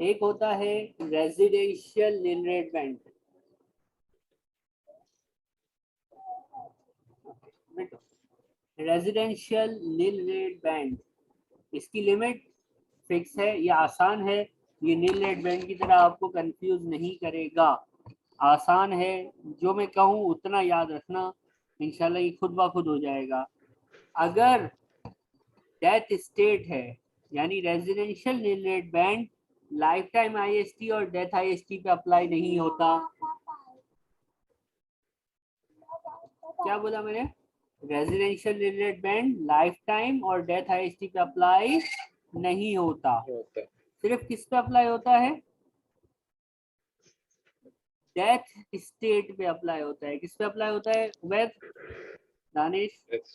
एक होता है residential nil rate band. Residential nil rate band, इसकी लिमिट फिक्स है, ये आसान है, ये नील रेट बैंड की तरह आपको कंफ्यूज नहीं करेगा, आसान है, जो मैं कहूँ उतना याद रखना, इंशाल्लाह ये खुद ब खुद हो जाएगा। अगर डेथ स्टेट है यानी residential nil rate band lifetime IST और डेथ आईएसटी पे अप्लाई नहीं होता। क्या बोला मैंने? Residential nil rate band lifetime और डेथ आईएसटी पे अप्लाई नहीं होता, सिर्फ किस पे अप्लाई होता है? डेथ स्टेट पे अप्लाई होता है। किस पे अप्लाई होता है उबैद, दानिश? डेथ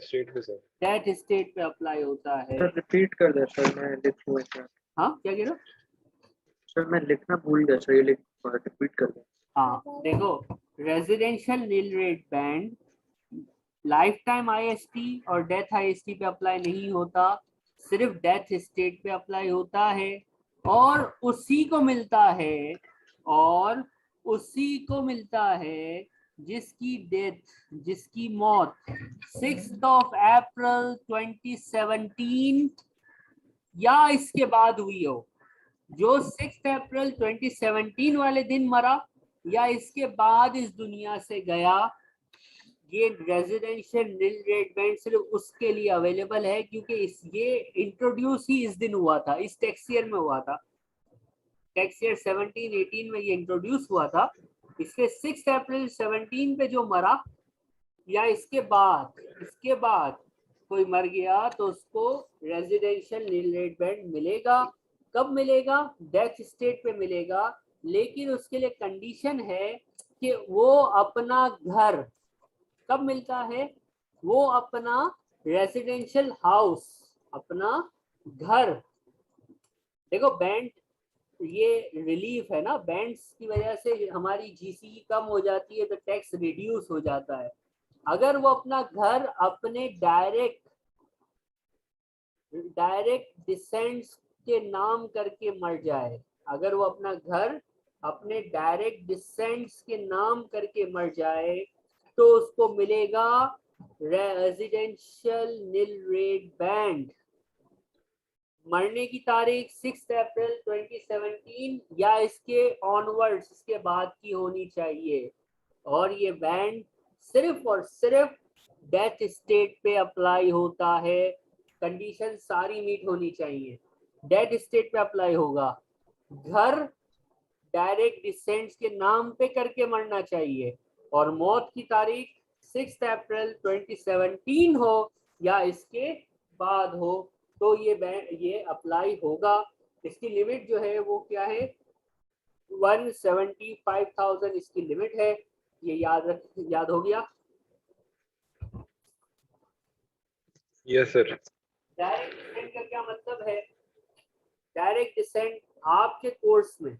स्टेट पे सर। डेथ स्टेट पे अप्लाई होता है। सर रिपीट कर दे सर, मैं लिख लूँ एक बार। हाँ क्या कह रहे हो? सर मैं लिखना भूल गया सर, ये रिपीट कर दे। हाँ देखो, residential nil rate band lifetime IST और डेथ आईएसटी पे अप्लाई नहीं होता, सिर्फ डेथ स्टेट पे अप्लाई होता है, और उसी को मिलता है, और उसी को मिलता है जिसकी डेथ, जिसकी मौत 6 अप्रैल 2017 या इसके बाद हुई हो। जो 6 अप्रैल 2017 वाले दिन मरा या इसके बाद इस दुनिया से गया, ये रेजिडेंशियल नील रेट बैंड सिर्फ उसके लिए अवेलेबल है, क्योंकि ये इंट्रोड्यूस ही इस दिन हुआ था, इस टैक्स ईयर में हुआ था, टैक्स ईयर 17-18 में ये इंट्रोड्यूस हुआ था। इसके 6 अप्रैल 17 पे जो मरा या इसके बाद कोई मर गया तो उसको रेजिडेंशियल नील रेट बैंड मिलेगा। कब मिलेगा? डेथ स्टेट पे मिलेगा, लेकिन उसके लिए कंडीशन है कि वो अपना घर, कब मिलता है? वो अपना रेजिडेंशियल हाउस, अपना घर। देखो बैंड ये रिलीफ है ना, बैंड्स की वजह से हमारी जीसी कम हो जाती है तो टैक्स रिड्यूस हो जाता है। अगर वो अपना घर अपने डायरेक्ट डिसेंड्स के नाम करके मर जाए, अगर वो अपना घर अपने डायरेक्ट डिसेंड्स के नाम करके मर जाए तो उसको मिलेगा रेजिडेंशियल नील रेट बैंड। मरने की तारीख 6 अप्रैल 2017 या इसके ऑनवर्ड्स, इसके बाद की होनी चाहिए, और ये बैंड सिर्फ और सिर्फ डेथ स्टेट पे अप्लाई होता है। कंडीशन सारी मीट होनी चाहिए, डेथ स्टेट पे अप्लाई होगा, घर डायरेक्ट डिसेंड्स के नाम पे करके मरना चाहिए, और मौत की तारीख 6 अप्रैल 2017 हो या इसके बाद हो, तो ये अप्लाई होगा। इसकी लिमिट जो है वो क्या है? 175,000 इसकी लिमिट है, ये याद हो गया? Yes sir. डायरेक्ट डिसेंट का क्या मतलब है? डायरेक्ट डिसेंट आपके कोर्स में,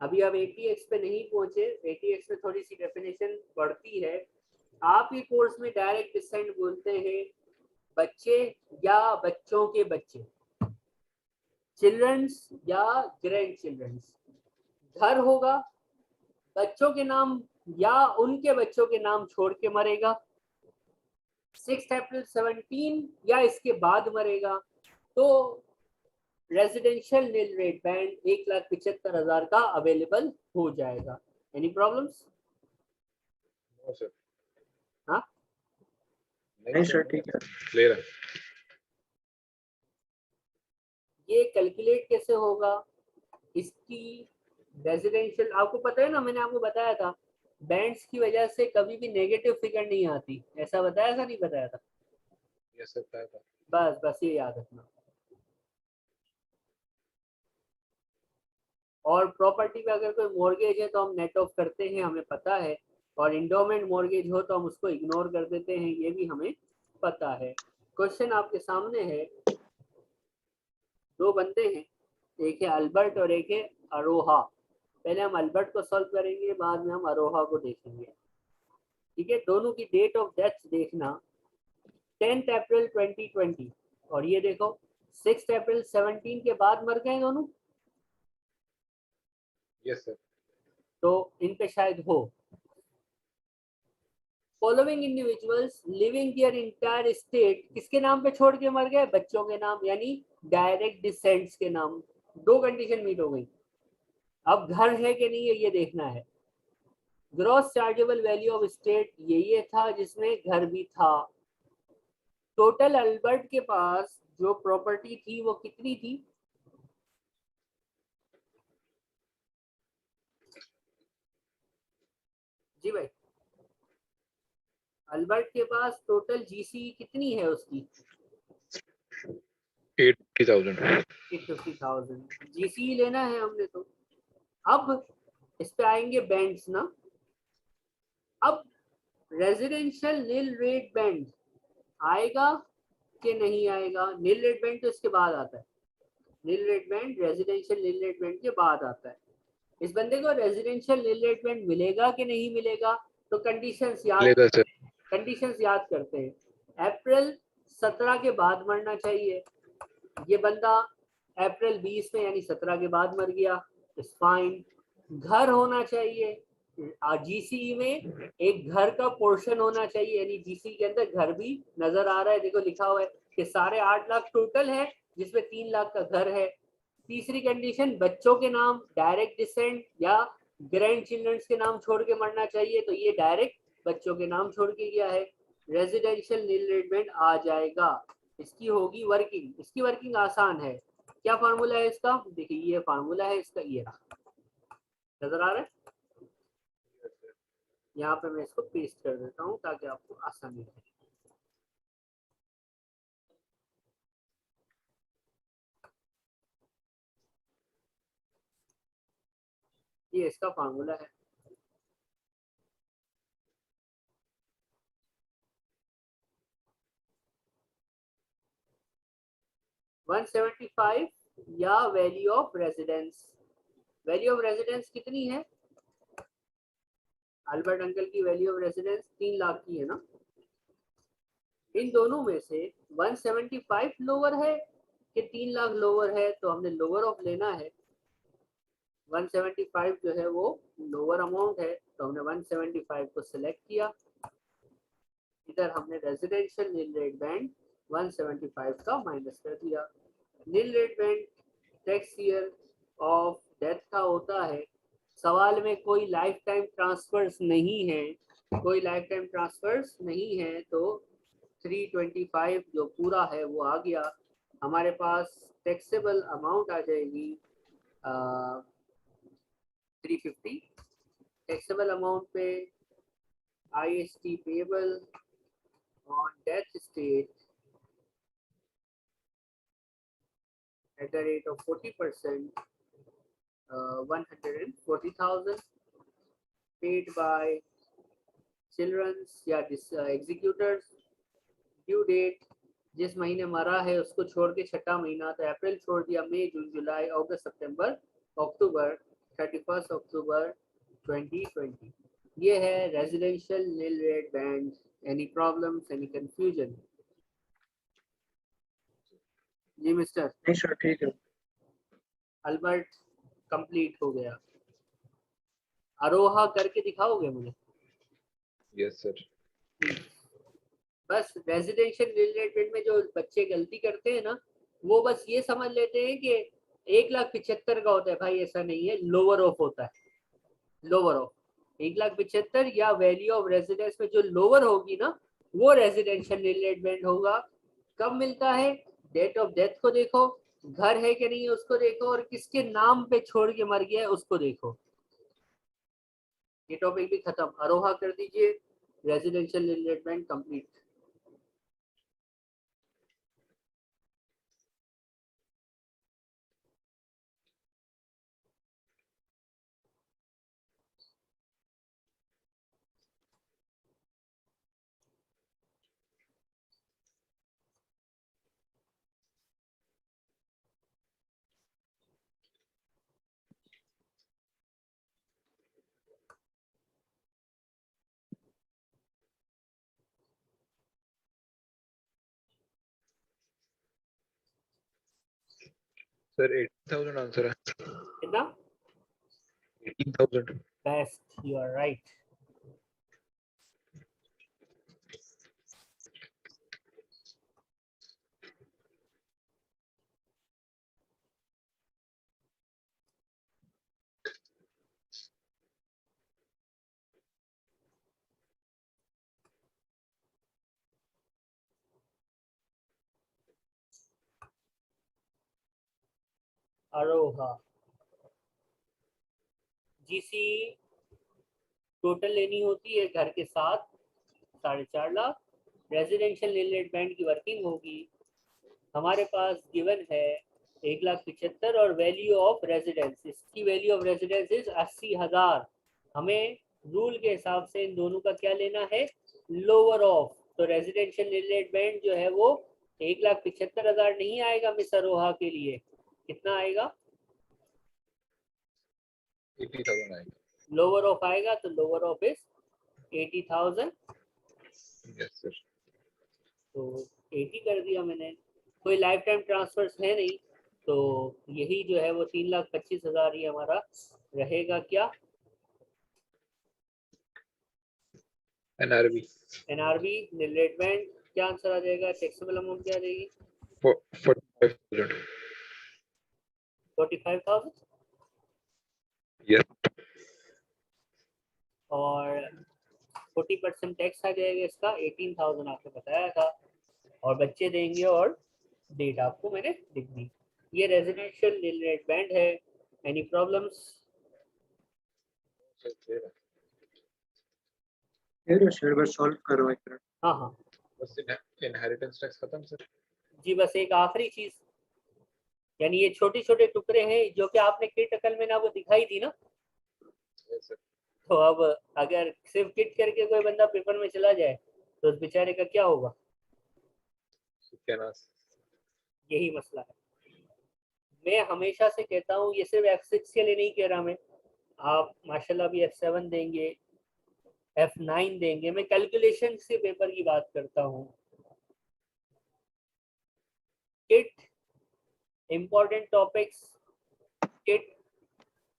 अभी आप 80x पे नहीं पहुंचे, 80x में थोड़ी सी डेफिनेशन बढ़ती है, आपके कोर्स में डायरेक्ट डिसेंट बोलते हैं बच्चे या बच्चों के बच्चे, चिल्ड्रंस या ग्रैंड चिल्ड्रंस। घर होगा, बच्चों के नाम या उनके बच्चों के नाम छोड़ के मरेगा, 6 अप्रैल 17 या इसके बाद मरेगा, तो रेजिडेंशियल नील रेट बैंड 1,75,000 का अवेलेबल हो जाएगा। Any problems? No sir. हाँ नहीं सर ठीक है, क्लियर है। ये कैलकुलेट कैसे होगा? इसकी रेजिडेंशियल आपको पता है ना, मैंने आपको बताया था बैंड्स की वजह से कभी भी नेगेटिव फिगर नहीं आती, ऐसा बताया था नहीं बताया था? यस सर बताया था। बस ये याद रखना। और प्रॉपर्टी पे अगर कोई मॉर्गेज है तो हम नेट ऑफ करते हैं, हमें पता है, और इंडोमेंट मॉर्गेज हो तो हम उसको इग्नोर कर देते हैं, ये भी हमें पता है। क्वेश्चन आपके सामने है, दो बंदे हैं, एक है अल्बर्ट और एक है अरोहा। पहले हम अल्बर्ट को सॉल्व करेंगे, बाद में हम अरोहा को देखेंगे, ठीक है? दोनों की डेट ऑफ डेथ देखना, 10 अप्रैल 2020, और ये देखो 6 अप्रैल 17 के बाद मर गए दोनों, Yes, sir. तो इन पे शायद हो। Following individuals living their entire state किसके नाम पे छोड़ के मर गए? बच्चों के नाम, यानी डायरेक्ट डिसेंड्स के नाम। दो कंडीशन मीट हो गई। अब घर है कि नहीं है ये देखना है। Gross chargeable value of state ये था जिसमें घर भी था। टोटल अल्बर्ट के पास जो प्रॉपर्टी थी वो कितनी थी? जी भाई, अल्बर्ट के पास टोटल जीसी कितनी है उसकी? 80,000. 850,000 जीसी लेना है हमने तो। अब इस पे आएंगे बैंड्स ना। अब रेजिडेंशियल नील रेट बैंड आएगा कि नहीं आएगा? नील रेट बैंड तो इसके बाद आता है। Nil rate band residential nil rate band के बाद आता है। इस बंदे को रेजिडेंशियल नील रेट बैंड मिलेगा कि नहीं मिलेगा? तो कंडीशंस याद Later, sir. कंडीशंस याद करते हैं। अप्रैल 17 के बाद मरना चाहिए। ये बंदा अप्रैल 20 में यानी 17 के बाद मर गया, इट्स फाइन। घर होना चाहिए, जीसी में एक घर का पोर्शन होना चाहिए, यानी जीसी के अंदर घर भी नजर आ रहा है। देखो लिखा हुआ है कि 8.5 लाख टोटल है जिसमें 3 लाख का घर है। तीसरी कंडीशन, बच्चों के नाम डायरेक्ट डिसेंट या ग्रैंड चिल्ड्रंस के नाम छोड़ के मरना चाहिए, तो ये डायरेक्ट बच्चों के नाम छोड़ के गया है। रेजिडेंशियल नील रेट आ जाएगा। इसकी होगी वर्किंग। इसकी वर्किंग आसान है। क्या फार्मूला है इसका? देखिए ये फार्मूला है इसका, ये रहा, नजर आ रहा है? यहाँ पे मैं इसको पेस्ट कर देता हूँ ताकि आपको आसानी रहे। ये इसका फार्मूला है। $175 या value of residence. Value of residence कितनी है? अल्बर्ट अंकल की वैल्यू ऑफ रेजिडेंस 3 लाख की है ना। इन दोनों में से 175 लोअर है कि 3 लाख लोअर है? तो हमने लोअर ऑफ लेना है। 175 जो है वो लोअर अमाउंट है, तो हमने 175 को सिलेक्ट किया। इधर हमने रेजिडेंशियल नील रेट बैंड 175 का माइनस कर दिया। Nil rate band tax year of death का होता है। सवाल में कोई लाइफ टाइम ट्रांसफर्स नहीं है, कोई लाइफ टाइम ट्रांसफर्स नहीं है, तो 325 जो पूरा है वो आ गया। हमारे पास टैक्सेबल अमाउंट आ जाएगी 350। टैक्सेबल अमाउंट पे IST payable on death state at the rate of 40%, 140,000 paid by children's या executors। ड्यू डेट जिस महीने मरा है उसको छोड़ के छठा महीना, तो अप्रैल छोड़ दिया, मई जून जुलाई अगस्त सितंबर अक्टूबर, 31 अक्टूबर 2020। ये है residential nil rate band. Any problems, any confusion? जी मिस्टर नहीं सर, ठीक है। अल्बर्ट कंप्लीट हो गया। अरोहा करके दिखाओगे मुझे? Yes, sir. बस रेजिडेंशियल रिलेटेड में जो बच्चे गलती करते हैं ना, वो बस ये समझ लेते हैं कि 1,75,000 का होता है। भाई ऐसा नहीं है, लोअर ऑफ होता है। लोअर ऑफ 1,75,000 या वैल्यू ऑफ रेजिडेंस में जो लोअर होगी ना, वो रेजिडेंशियल रिलेटेड होगा। कब मिलता है? डेट ऑफ डेथ को देखो, घर है कि नहीं है उसको देखो, और किसके नाम पे छोड़ के मर गया है उसको देखो। ये टॉपिक भी खत्म। अरोहा कर दीजिए। Residential related complete. Sir, 80,000 answer है. कितना? 18,000. Best, you are right. अरोहा जीसी टोटल लेनी होती है घर के साथ 4.5 lakh. Residential nil rate band की वर्किंग होगी, हमारे पास गिवन है 1,75,000 और वैल्यू ऑफ रेजिडेंस, इसकी वैल्यू ऑफ रेजिडेंस इज 80,000। हमें रूल के हिसाब से इन दोनों का क्या लेना है, लोअर ऑफ। तो रेजिडेंशियल नील रेट बैंड जो है वो 1,75,000 नहीं आएगा मिस अरोहा के लिए, कितना आएगा, 80,000 आएगा। लोअर ऑफ आएगा, तो lower of is 80,000। Yes sir. तो 80 कर दिया मैंने, कोई लाइफ टाइम ट्रांसफर्स है नहीं, तो यही जो है वो 3,25,000 ही हमारा रहेगा। क्या एनआरबी नील रेट बैंड, क्या आंसर आ जाएगा, टैक्सेबल अमाउंट क्या आ जाएगी, 45,000। 45,000 यस। और 40% टैक्स आ जाएगा इसका, 18,000 आपने बताया था, और बच्चे देंगे और डेट आपको मैंने लिख दी। ये रेजिडेंशियल नील रेट बैंड है। Any problems? सर बस सॉल्व करो एक मिनट। हाँ हाँ बस इनहेरिटेंस टैक्स खत्म सर। जी, बस एक आखिरी चीज, यानी ये छोटे छोटे टुकड़े हैं जो कि आपने किट अकल में ना वो दिखाई थी ना, यस सर। तो अब अगर सिर्फ किट करके कोई बंदा पेपर में चला जाए तो उस बेचारे का क्या होगा, सत्यानाश। यही मसला है। मैं हमेशा से कहता हूँ, ये सिर्फ F6 के लिए नहीं कह रहा मैं, आप माशाल्लाह भी F7 देंगे, F9 देंगे, मैं कैलकुलेशन से पेपर की बात करता हूँ। किट इंपॉर्टेंट टॉपिक्स, किट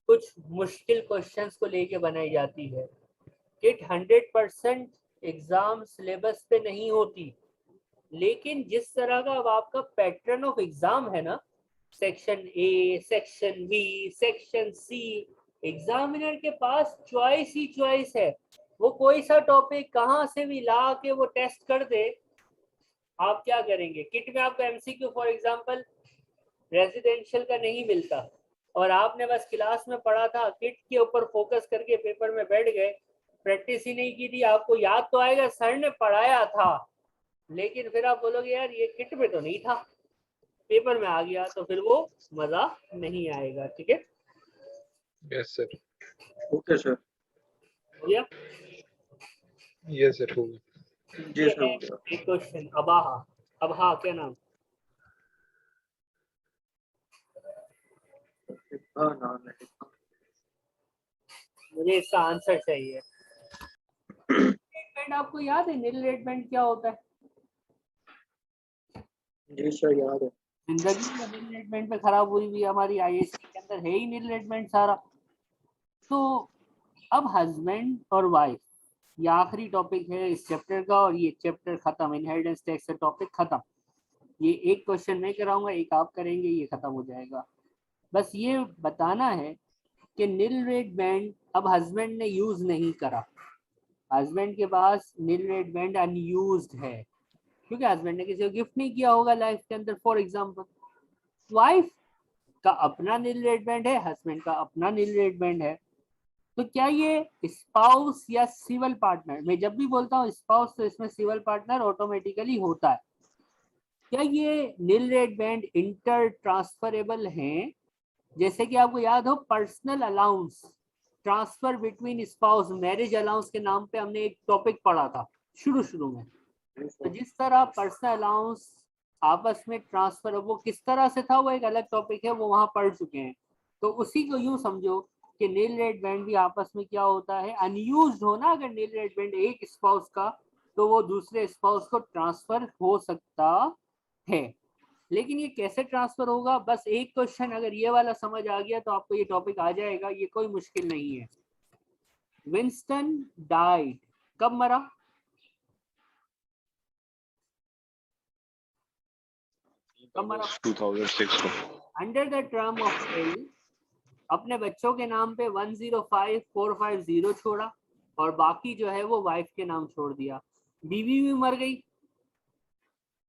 कुछ मुश्किल क्वेश्चंस को लेके बनाई जाती है। किट 100% एग्जाम सिलेबस पे नहीं होती, लेकिन जिस तरह का अब आपका पैटर्न ऑफ एग्जाम है ना, section A, section B, section C, examiner के पास चॉइस ही चॉइस है। वो कोई सा टॉपिक कहाँ से भी ला के वो टेस्ट कर दे, आप क्या करेंगे। किट में आपको एमसीक्यू फॉर एग्जांपल रेजिडेंशियल का नहीं मिलता, और आपने बस क्लास में पढ़ा था, किट के ऊपर फोकस करके पेपर में बैठ गए, प्रैक्टिस ही नहीं की थी, आपको याद तो आएगा सर ने पढ़ाया था, लेकिन फिर आप बोलोगे यार ये किट में तो नहीं था, पेपर में आ गया, तो फिर वो मजा नहीं आएगा। ठीक है, यस सर। Okay sir. भैया यस सर, हो गया। जी ये सर है हो गया। एक क्वेश्चन, अबाहा, अबहा क्या नाम, हाँ नाम है। मुझे इसका आंसर चाहिए। रेट आपको याद है नील रेट बैंड क्या होता है, जी सर याद है। जिंदगी में नील रेट बैंड पे खराब हुई भी हमारी आईएसटी के अंदर है ही नील रेट बैंड सारा। तो अब हस्बैंड और वाइफ, ये आखिरी टॉपिक है इस चैप्टर का, और ये चैप्टर खत्म, इनहेरिटेंस टैक्स का टॉपिक खत्म। ये एक क्वेश्चन मैं कराऊंगा, एक आप करेंगे, ये खत्म हो जाएगा। बस ये बताना है कि नील रेट बैंड अब हस्बैंड ने यूज नहीं करा, हस्बैंड के पास नील रेट बैंड अनयूज्ड है, क्योंकि हस्बैंड ने किसी को गिफ्ट नहीं किया होगा लाइफ के अंदर फॉर एग्जांपल। वाइफ का अपना नील रेट बैंड है, हस्बैंड का अपना नील रेट बैंड है। तो क्या ये स्पाउस या सिविल पार्टनर, मैं जब भी बोलता हूँ स्पाउस तो इसमें सिविल पार्टनर ऑटोमेटिकली होता है, क्या ये nil rate band inter transferable हैं। जैसे कि आपको याद हो personal allowance transfer between spouse, marriage allowance के नाम पे हमने एक टॉपिक पढ़ा था शुरू में। तो जिस तरह पर्सनल अलाउंस आपस में ट्रांसफर, वो किस तरह से था वो एक अलग टॉपिक है, वो वहां पढ़ चुके हैं। तो उसी को यूं समझो कि नील रेट बैंड भी आपस में क्या होता है, अनयूज्ड हो ना, अगर नील रेट बैंड एक स्पाउस का, तो वो दूसरे स्पाउस को ट्रांसफर हो सकता है। लेकिन ये कैसे ट्रांसफर होगा, बस एक क्वेश्चन अगर ये वाला समझ आ गया तो आपको ये टॉपिक आ जाएगा, ये कोई मुश्किल नहीं है। विंस्टन डाइड, कब मरा? कब मरा? 2006 को। Under the term of will अपने बच्चों के नाम पे 105450 छोड़ा और बाकी जो है वो वाइफ के नाम छोड़ दिया। बीवी भी मर गई,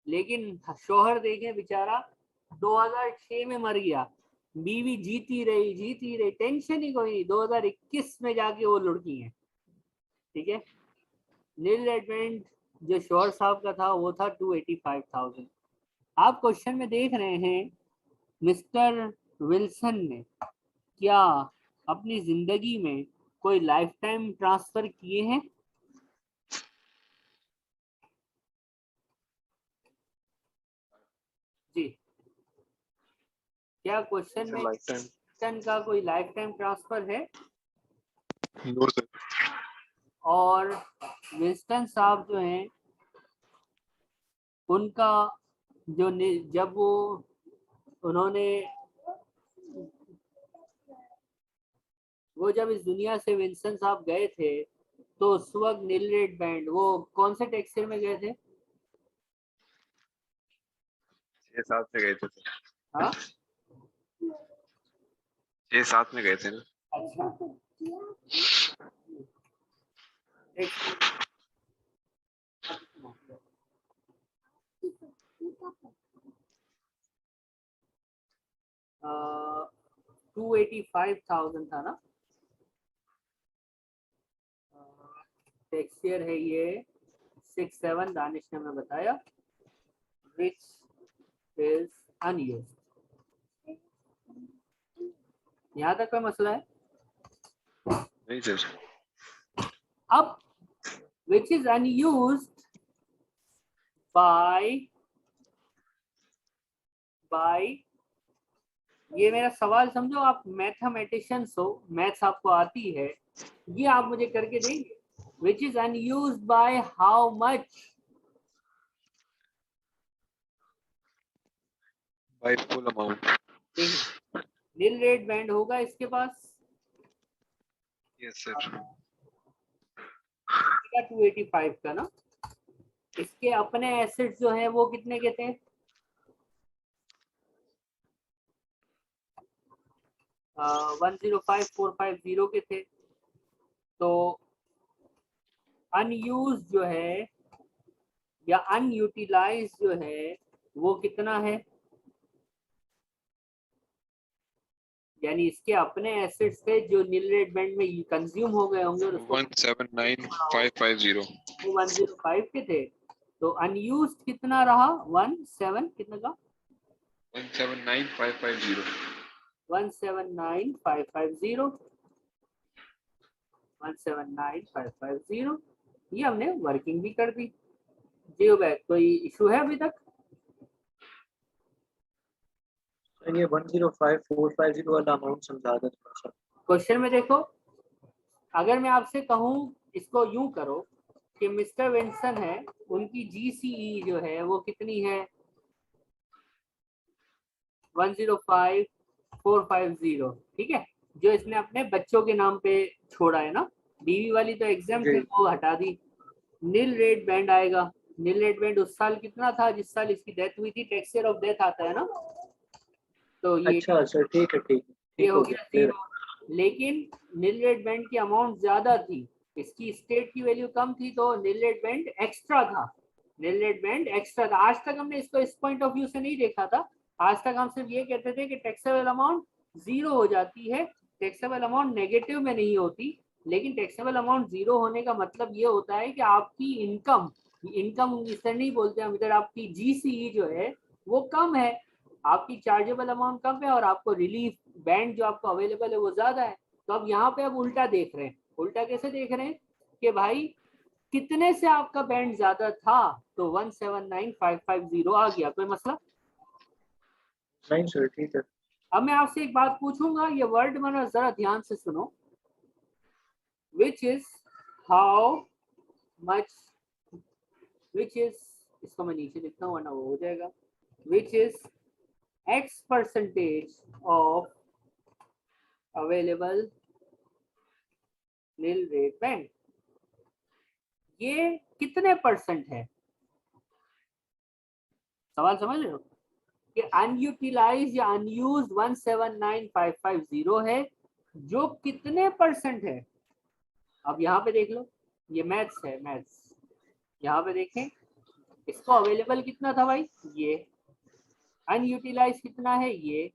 लेकिन शोहर देखें बेचारा 2006 में मर गया, बीवी जीती रही, टेंशन ही कोई नहीं, 2021 में जाके वो लुढ़की है। ठीक है, नील रेडमेंड जो शोहर साहब का था वो था 285,000। आप क्वेश्चन में देख रहे हैं मिस्टर विल्सन ने क्या अपनी जिंदगी में कोई लाइफ टाइम ट्रांसफर किए हैं? जी, क्या क्वेश्चन में विल्सन का कोई लाइफ टाइम ट्रांसफर है? No sir. और विल्सन साहब जो हैं उनका जो जब वो उन्होंने वो जब इस दुनिया से विल्सन साहब गए थे तो उस वक्त नील रेड बैंड वो कौन से टेक्सचर में गए थे? 6-7 में गए थे। हाँ 6-7 में गए थे ना। अच्छा, 285,000 था ना। टेक्सचर है ये 67, दानिश ने हमें बताया, विच इज अनयूज्ड। यहाँ तक कोई मसला है? नहीं सर। अब which is unused by ये मेरा सवाल समझो, आप मैथमेटिशियंस हो, मैथ्स आपको आती है, ये आप मुझे करके देंगे। which is unused by how much? By full amount. Nil rate band होगा इसके पास? Yes sir. 285 का ना। इसके अपने एसेट्स जो हैं वो कितने के थे? 105450 के थे। तो अनयूज जो है या अनयूटिलाइज जो है वो कितना है? यानी इसके अपने एसेट्स थे जो नील रेड बैंड में कंज्यूम हो गए होंगे, 179550। वो 105 के थे। तो अनयूज कितना रहा? 17 कितना का? 179550। 179550, 179550। ये हमने वर्किंग भी कर दी। जी उबैद, कोई इशू है अभी तक? ये 105450 वाला अमाउंट समझा दो थोड़ा सा। क्वेश्चन में देखो, अगर मैं आपसे कहूं इसको यूं करो कि मिस्टर विंसन है, उनकी जीसीई जो है वो कितनी है? 105450, ठीक है, जो इसने अपने बच्चों के नाम पे छोड़ा है ना। बीवी वाली तो एग्जाम जी। थे, वो हटा दी। नील रेड बैंड आएगा। नील रेड बैंड उस साल कितना था जिस साल इसकी डेथ हुई थी? टेक्सचर ऑफ डेथ आता है ना। तो ये अच्छा सर, ठीक है ठीक है, ये ठीक हो हो गया गया। 0। लेकिन नील रेड बैंड की अमाउंट ज्यादा थी, इसकी स्टेट की वैल्यू कम थी, तो नील रेड बैंड एक्स्ट्रा था। नील रेड बैंड एक्स्ट्रा था। आज तक हमने इसको इस पॉइंट ऑफ व्यू से नहीं देखा था। आज तक हम सिर्फ ये कहते थे कि टैक्सेबल अमाउंट 0 हो जाती है, टैक्सेबल अमाउंट नेगेटिव में नहीं होती। लेकिन टैक्सेबल अमाउंट 0 होने का मतलब ये होता है कि आपकी इनकम इस तरह नहीं बोलते हम इधर, आपकी जीसीई जो है वो कम है, आपकी चार्जेबल अमाउंट कम है और आपको रिलीफ बैंड जो आपको अवेलेबल है वो ज्यादा है। तो अब यहाँ पे अब उल्टा देख रहे हैं। उल्टा कैसे देख रहे हैं कि भाई कितने से आपका बैंड ज्यादा था? तो 179550 आ गया। कोई मसला? नहीं सर, ठीक है। अब मैं आपसे एक बात पूछूंगा, ये वर्ड माना जरा ध्यान से सुनो। Which is how much, which is, इसको मैं नीचे लिखता हूँ वरना वो हो जाएगा। which is X percentage of available nil rate band. ये कितने परसेंट है? सवाल समझ रहे हो कि अनयूटिलाइज या अनयूज्ड 179550 है, जो कितने परसेंट है? अब यहाँ पे देख लो, ये मैथ्स है, मैथ्स। यहाँ पे देखें, इसको अवेलेबल कितना था भाई? ये। अनयूटिलाइज कितना है? ये।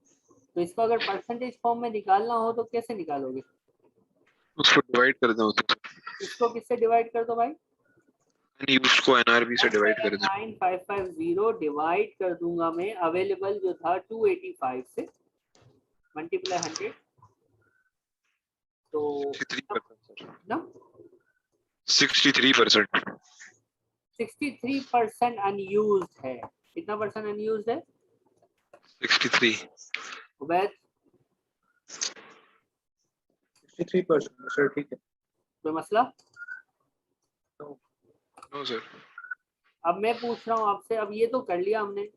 तो इसको अगर परसेंटेज फॉर्म में निकालना हो तो कैसे निकालोगे? उसको डिवाइड कर दो तो इसको किससे डिवाइड कर दो भाई? अनयूज्ड को एनआरबी से डिवाइड कर दो। 9550 डिवाइड कर दूंगा मैं अवेलेबल जो था 285 से, मल्टीप्लाई 100, तो 63% ना 63% 63% अनयूज्ड है। कितना परसेंट अनयूज्ड है 63 उबैद? 63% सर, ठीक है। कोई मसला? No sir. अब मैं पूछ रहा हूँ आपसे, अब ये तो कर लिया हमने,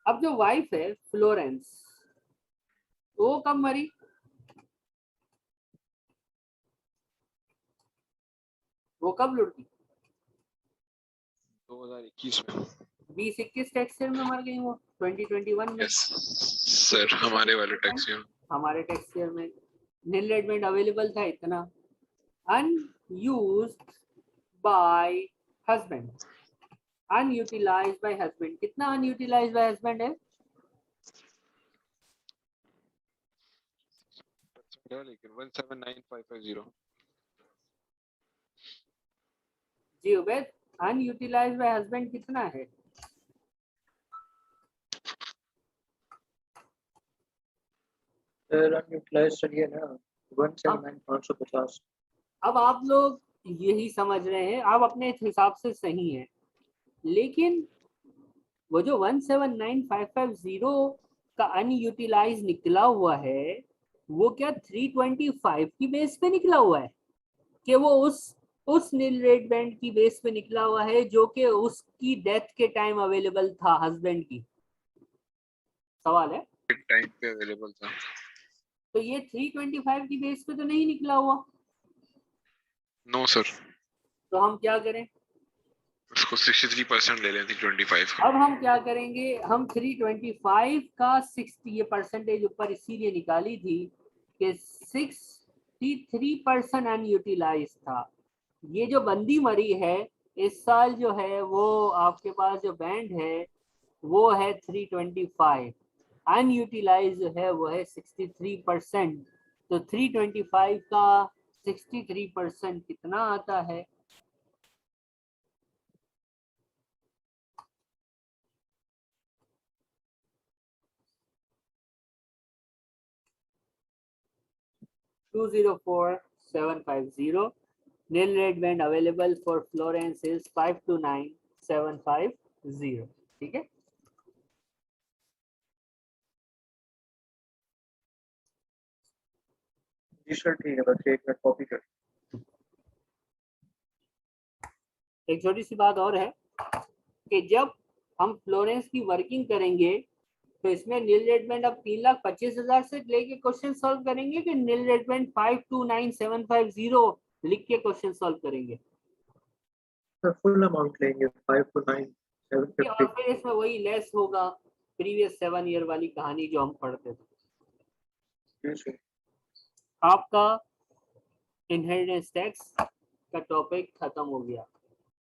अब जो वाइफ है फ्लोरेंस, वो कब मरी? वो कब लुढ़की? 2021 में। 2021 टैक्स ईयर में मर गई वो, 2021 में। यस सर, हमारे वाले टैक्स ईयर। हमारे टैक्स ईयर में नील रेडमेंट अवेलेबल था इतना। Unused bye husband, unutilised bye husband, कितना अनयूटिलाइज्ड बाय हस्बैंड है? लेकिन 179550 जी उबैद, अनयूटिलाइज्ड बाय हस्बैंड कितना है? सर अनयूटिलाइज सर ये ना 179550। अब आप लोग यही समझ रहे हैं, आप अपने हिसाब से सही हैं, लेकिन वो जो 179550 का अनयूटिलाइज निकला हुआ है, वो क्या 325 की बेस पे निकला हुआ है कि वो उस नील रेट बैंड की बेस पे निकला हुआ है जो कि उसकी डेथ के टाइम अवेलेबल था हस्बैंड की? सवाल है। टाइम पे अवेलेबल था। तो ये 325 की बेस पे तो नहीं निकला हुआ। नो सर, तो हम क्या करें? उसको 63% ले लें 325 का। अब हम क्या करेंगे, हम 325 का 60 ये परसेंटेज ऊपर इसीलिए निकाली थी कि 63% अनयूटिलाइज था। ये जो बंदी मरी है इस साल जो है, वो आपके पास जो बैंड है वो है 325, अनयूटिलाइज जो है वो है 63%। तो 325 का 63% कितना आता है? $204,750. Nil rate band available for Florence is 529,750. ठीक है। जी सर ठीक है, बस एक मिनट कॉपी कर। एक छोटी सी बात और है कि जब हम फ्लोरेंस की वर्किंग करेंगे तो इसमें नील रेट बैंड अब 3,25,000 से लेके क्वेश्चन सॉल्व करेंगे कि नील रेट बैंड 529,750 लिख के क्वेश्चन सॉल्व करेंगे? सर फुल अमाउंट लेंगे और 529,750। फिर इसमें वही लेस होगा, प्रीवियस 7 ईयर वाली कहानी जो हम पढ़ते थे। जी सर। आपका इनहेरिटेंस टैक्स का टॉपिक खत्म हो गया।